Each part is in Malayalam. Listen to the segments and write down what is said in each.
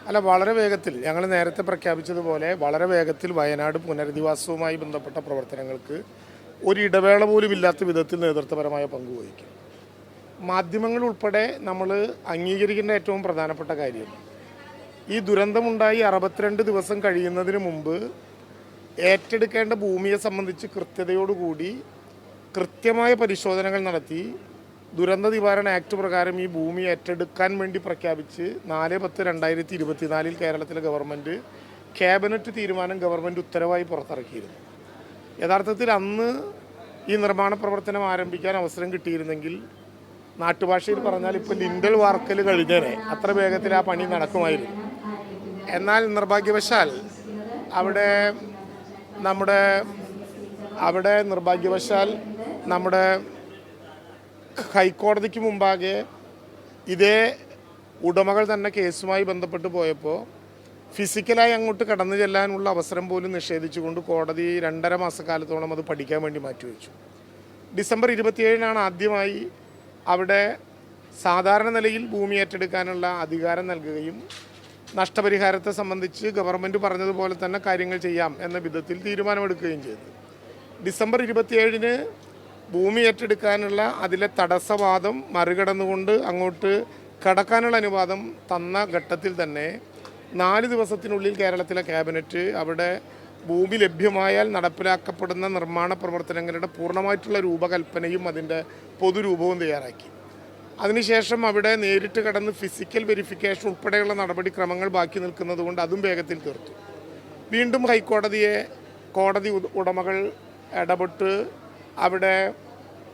അല്ല, വളരെ വേഗത്തിൽ ഞങ്ങൾ നേരത്തെ പ്രഖ്യാപിച്ചതുപോലെ വളരെ വേഗത്തിൽ വയനാട് പുനരധിവാസവുമായി ബന്ധപ്പെട്ട പ്രവർത്തനങ്ങൾക്ക് ഒരു ഇടവേള പോലും ഇല്ലാത്ത വിധത്തിൽ നേതൃത്വപരമായ പങ്കുവഹിക്കും. മാധ്യമങ്ങൾ ഉൾപ്പെടെ നമ്മൾ അംഗീകരിക്കേണ്ട ഏറ്റവും പ്രധാനപ്പെട്ട കാര്യം, ഈ ദുരന്തമുണ്ടായി 62 ദിവസം കഴിയുന്നതിന് മുമ്പ് ഏറ്റെടുക്കേണ്ട ഭൂമിയെ സംബന്ധിച്ച് കൃത്യതയോടുകൂടി കൃത്യമായ പരിശോധനകൾ നടത്തി ദുരന്ത നിവാരണ ആക്ട് പ്രകാരം ഈ ഭൂമി ഏറ്റെടുക്കാൻ വേണ്ടി പ്രഖ്യാപിച്ച് 4/10/2024 കേരളത്തിലെ ഗവൺമെൻറ് ക്യാബിനറ്റ് തീരുമാനം ഗവൺമെൻറ് ഉത്തരവായി പുറത്തിറക്കിയിരുന്നു. യഥാർത്ഥത്തിൽ അന്ന് ഈ നിർമ്മാണ പ്രവർത്തനം ആരംഭിക്കാൻ അവസരം കിട്ടിയിരുന്നെങ്കിൽ നാട്ടുഭാഷയിൽ പറഞ്ഞാൽ ഇപ്പോൾ ലിൻഡൽ വാർക്കൽ കഴിഞ്ഞേനെ, അത്ര വേഗത്തിൽ ആ പണി നടക്കുമായിരുന്നു. എന്നാൽ നിർഭാഗ്യവശാൽ നമ്മുടെ ഹൈക്കോടതിക്ക് മുമ്പാകെ ഇതേ ഉടമകൾ തന്നെ കേസുമായി ബന്ധപ്പെട്ട് പോയപ്പോൾ ഫിസിക്കലായി അങ്ങോട്ട് കടന്നു ചെല്ലാനുള്ള അവസരം പോലും നിഷേധിച്ചുകൊണ്ട് കോടതി 2.5 മാസക്കാലത്തോളം അത് പഠിക്കാൻ വേണ്ടി മാറ്റിവെച്ചു. ഡിസംബർ 27 ആദ്യമായി അവിടെ സാധാരണ നിലയിൽ ഭൂമി ഏറ്റെടുക്കാനുള്ള അധികാരം നൽകുകയും നഷ്ടപരിഹാരത്തെ സംബന്ധിച്ച് ഗവൺമെൻറ് പറഞ്ഞതുപോലെ തന്നെ കാര്യങ്ങൾ ചെയ്യാം എന്ന വിധത്തിൽ തീരുമാനമെടുക്കുകയും ചെയ്തു. ഡിസംബർ 27 ഭൂമി ഏറ്റെടുക്കാനുള്ള അതിലെ തടസ്സവാദം മറികടന്നുകൊണ്ട് അങ്ങോട്ട് കടക്കാനുള്ള അനുവാദം തന്ന ഘട്ടത്തിൽ തന്നെ 4 ദിവസത്തിനുള്ളിൽ കേരളത്തിലെ ക്യാബിനറ്റ് അവിടെ ഭൂമി ലഭ്യമായാൽ നടപ്പിലാക്കപ്പെടുന്ന നിർമ്മാണ പ്രവർത്തനങ്ങളുടെ പൂർണ്ണമായിട്ടുള്ള രൂപകൽപ്പനയും അതിൻ്റെ പൊതുരൂപവും തയ്യാറാക്കി. അതിനുശേഷം അവിടെ നേരിട്ട് കടന്ന് ഫിസിക്കൽ വെരിഫിക്കേഷൻ ഉൾപ്പെടെയുള്ള നടപടിക്രമങ്ങൾ ബാക്കി നിൽക്കുന്നത് കൊണ്ട് അതും വേഗത്തിൽ തീർത്തു. വീണ്ടും കോടതി ഉടമകൾ ഇടപെട്ട് അവിടെ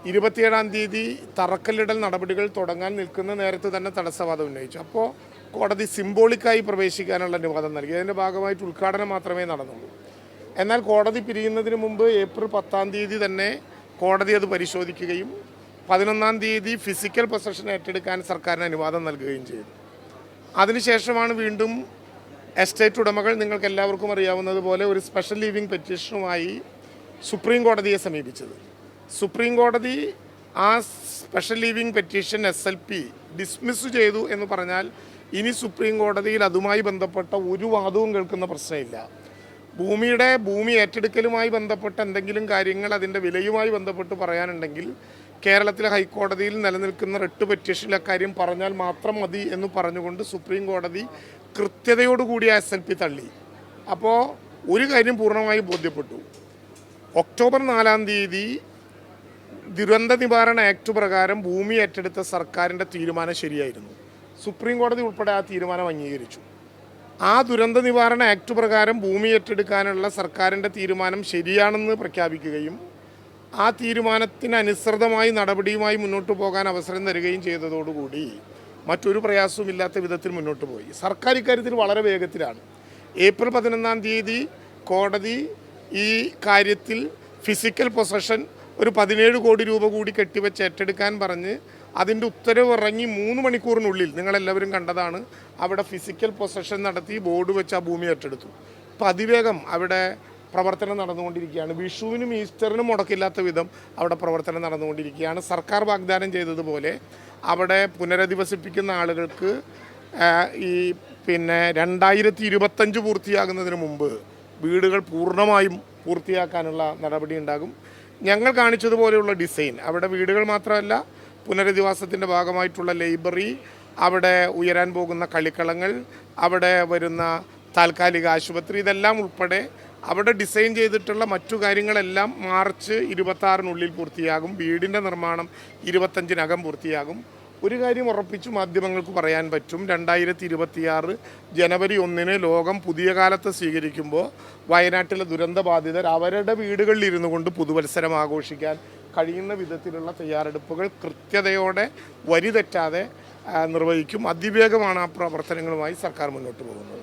27 തീയതി തറക്കല്ലിടൽ നടപടികൾ തുടങ്ങാൻ നിൽക്കുന്ന നേരത്ത് തന്നെ തടസ്സവാദം ഉന്നയിച്ചു. അപ്പോൾ കോടതി സിംബോളിക്കായി പ്രവേശിക്കാനുള്ള അനുവാദം നൽകി. അതിൻ്റെ ഭാഗമായിട്ട് ഉദ്ഘാടനം മാത്രമേ നടന്നുള്ളൂ. എന്നാൽ കോടതി പിരിയുന്നതിന് മുമ്പ് ഏപ്രിൽ 10 തീയതി തന്നെ കോടതി അത് പരിശോധിക്കുകയും 11 തീയതി ഫിസിക്കൽ പൊസഷൻ ഏറ്റെടുക്കാൻ സർക്കാരിന് അനുവാദം നൽകുകയും ചെയ്തു. അതിനുശേഷമാണ് വീണ്ടും എസ്റ്റേറ്റ് ഉടമകൾ നിങ്ങൾക്ക് എല്ലാവർക്കും അറിയാവുന്നതുപോലെ ഒരു സ്പെഷ്യൽ ലീവിംഗ് പെറ്റീഷനുമായി സുപ്രീം കോടതിയെ സമീപിച്ചത്. സുപ്രീം കോടതി ആ special leaving petition SLP dismiss ചെയ്തു എന്ന് പറഞ്ഞാൽ ഇനി സുപ്രീം കോടതിയിൽ അതുമായി ബന്ധപ്പെട്ട ഒരു വാദവും കേൾക്കുന്ന പ്രശ്നമില്ല. ഭൂമി ഏറ്റെടുക്കലുമായി ബന്ധപ്പെട്ട എന്തെങ്കിലും കാര്യങ്ങൾ അതിൻ്റെ വിലയുമായി ബന്ധപ്പെട്ട് പറയാനുണ്ടെങ്കിൽ കേരളത്തിലെ ഹൈക്കോടതിയിൽ നിലനിൽക്കുന്ന റിട്ട് പെറ്റീഷനിലെ കാര്യം പറഞ്ഞാൽ മാത്രം മതി എന്ന് പറഞ്ഞുകൊണ്ട് സുപ്രീം കോടതി കൃത്യതയോടുകൂടി SLP തള്ളി. അപ്പോൾ ഒരു കാര്യം പൂർണ്ണമായി ബോധ്യപ്പെട്ടു. ഒക്ടോബർ 4 തീയതി ദുരന്ത നിവാരണ ആക്ട് പ്രകാരം ഭൂമി ഏറ്റെടുത്ത സർക്കാരിൻ്റെ തീരുമാനം ശരിയായിരുന്നു. സുപ്രീം കോടതി ഉൾപ്പെടെ ആ തീരുമാനം അംഗീകരിച്ചു. ആ ദുരന്ത നിവാരണ ആക്ട് പ്രകാരം ഭൂമി ഏറ്റെടുക്കാനുള്ള സർക്കാരിൻ്റെ തീരുമാനം ശരിയാണെന്ന് പ്രഖ്യാപിക്കുകയും ആ തീരുമാനത്തിനനുസൃതമായി നടപടിയുമായി മുന്നോട്ട് പോകാൻ അവസരം തരികയും ചെയ്തതോടുകൂടി മറ്റൊരു പ്രയാസവുമില്ലാത്ത വിധത്തിൽ മുന്നോട്ട് പോയി. സർക്കാർ ഇക്കാര്യത്തിൽ വളരെ വേഗത്തിലാണ്. ഏപ്രിൽ 11 തീയതി കോടതി ഈ കാര്യത്തിൽ ഫിസിക്കൽ പൊസഷൻ ഒരു 17 കോടി രൂപ കൂടി കെട്ടിവെച്ച് ഏറ്റെടുക്കാൻ പറഞ്ഞ് അതിൻ്റെ ഉത്തരവ് ഇറങ്ങി 3 മണിക്കൂറിനുള്ളിൽ നിങ്ങളെല്ലാവരും കണ്ടതാണ് അവിടെ ഫിസിക്കൽ പൊസഷൻ നടത്തി ബോർഡ് വെച്ച് ആ ഭൂമി ഏറ്റെടുത്തു. ഇപ്പോൾ അതിവേഗം അവിടെ പ്രവർത്തനം നടന്നുകൊണ്ടിരിക്കുകയാണ്. വിഷുവിനും ഈസ്റ്ററിനും മുടക്കില്ലാത്ത വിധം അവിടെ പ്രവർത്തനം നടന്നുകൊണ്ടിരിക്കുകയാണ്. സർക്കാർ വാഗ്ദാനം ചെയ്തതുപോലെ അവിടെ പുനരധിവസിപ്പിക്കുന്ന ആളുകൾക്ക് ഈ 2025 പൂർത്തിയാകുന്നതിന് മുമ്പ് വീടുകൾ പൂർണ്ണമായും പൂർത്തിയാക്കാനുള്ള നടപടി ഉണ്ടാകും. ഞങ്ങൾ കാണിച്ചതുപോലെയുള്ള ഡിസൈൻ അവിടെ വീടുകൾ മാത്രമല്ല, പുനരധിവാസത്തിൻ്റെ ഭാഗമായിട്ടുള്ള ലൈബ്രറി, അവിടെ ഉയരാൻ പോകുന്ന കളിക്കളങ്ങൾ, അവിടെ വരുന്ന താൽക്കാലിക ആശുപത്രി, ഇതെല്ലാം ഉൾപ്പെടെ അവിടെ ഡിസൈൻ ചെയ്തിട്ടുള്ള മറ്റു കാര്യങ്ങളെല്ലാം മാർച്ച് 26 പൂർത്തിയാകും. വീടിൻ്റെ നിർമ്മാണം 25 പൂർത്തിയാകും. ഒരു കാര്യം ഉറപ്പിച്ചു മാധ്യമങ്ങൾക്ക് പറയാൻ പറ്റും, 2026 ജനുവരി 1 ലോകം പുതിയ കാലത്ത് സ്വീകരിക്കുമ്പോൾ വയനാട്ടിലെ ദുരന്തബാധിതർ അവരുടെ വീടുകളിൽ ഇരുന്നു കൊണ്ട് പുതുവത്സരം ആഘോഷിക്കാൻ കഴിയുന്ന വിധത്തിലുള്ള തയ്യാറെടുപ്പുകൾ കൃത്യതയോടെ വരി തെറ്റാതെ നിർവഹിക്കും. അതിവേഗമാണ് ആ പ്രവർത്തനങ്ങളുമായി സർക്കാർ മുന്നോട്ട് പോകുന്നത്.